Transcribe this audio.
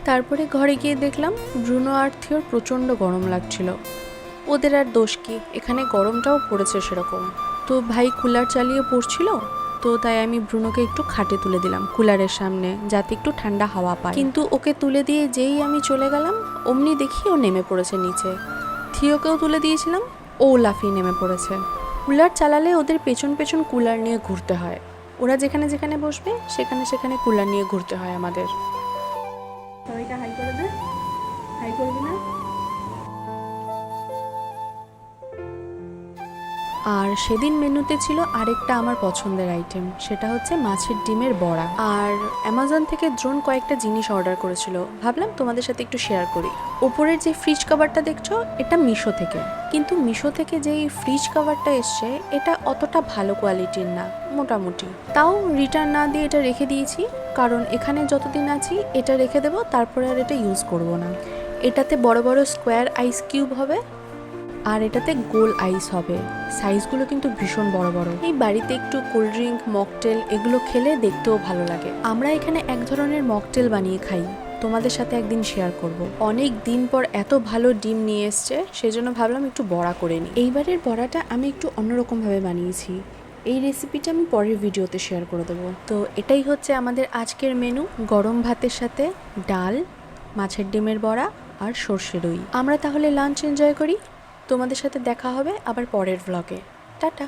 তারপরে ঘরে গিয়ে দেখলাম ব্রুনো আর থিওর প্রচণ্ড গরম লাগছিল। ওদের আর দোষ কি, এখানে গরমটাও পড়েছে সেরকম। তো ভাই কুলার চালিয়ে পড়ছিল, তো তাই আমি ব্রুনোকে একটু খাটে তুলে দিলাম কুলারের সামনে, যাতে একটু ঠান্ডা হাওয়া পায়। কিন্তু ওকে তুলে দিয়ে যেই আমি চলে গেলাম, অমনি দেখি ও নেমে পড়েছে নিচে। থিওকেও তুলে দিয়েছিলাম, ও লাফিয়ে নেমে পড়েছে। কুলার চালালে ওদের পেছন পেছন কুলার নিয়ে ঘুরতে হয়। ওরা যেখানে যেখানে বসবে সেখানে সেখানে কুলার নিয়ে ঘুরতে হয় আমাদের। সবাইকে হাই করে দে। হাই করবি না? আর সেদিন মেনুতে ছিল আরেকটা আমার পছন্দের আইটেম, সেটা হচ্ছে মাছের ডিমের বড়া। আর অ্যামাজন থেকে দ্রোন কয়েকটা জিনিস অর্ডার করেছিল, ভাবলাম তোমাদের সাথে একটু শেয়ার করি। ওপরের যে ফ্রিজ কভারটা দেখছো, এটা মিশো থেকে। কিন্তু মিশো থেকে যেই ফ্রিজ কভারটা এসছে, এটা অতটা ভালো কোয়ালিটির না, মোটামুটি। তাও রিটার্ন না দিয়ে এটা রেখে দিয়েছি, কারণ এখানে যতদিন আছি এটা রেখে দেবো, তারপরে আর এটা ইউজ করব না। এটাতে বড় বড় স্কোয়ার আইস কিউব হবে, আর এটাতে গোল আইস হবে। সাইজগুলো কিন্তু ভীষণ বড় বড়। এই বাড়িতে একটু কোল্ড ড্রিঙ্ক, মকটেল এগুলো খেলে দেখতেও ভালো লাগে। আমরা এখানে এক ধরনের মকটেল বানিয়ে খাই, তোমাদের সাথে একদিন শেয়ার করব। অনেক দিন পর এত ভালো ডিম নিয়ে এসছে, সেজন্য ভাবলাম একটু বড়া করে নিই। এইবারের বড়াটা আমি একটু অন্যরকমভাবে বানিয়েছি, এই রেসিপিটা আমি পরের ভিডিওতে শেয়ার করে দেবো। তো এটাই হচ্ছে আমাদের আজকের মেনু, গরম ভাতের সাথে ডাল, মাছের ডিমের বড়া আর সর্ষে দই। আমরা তাহলে লাঞ্চ এনজয় করি। তোমাদের সাথে দেখা হবে আবার পরের ব্লগে। টাটা।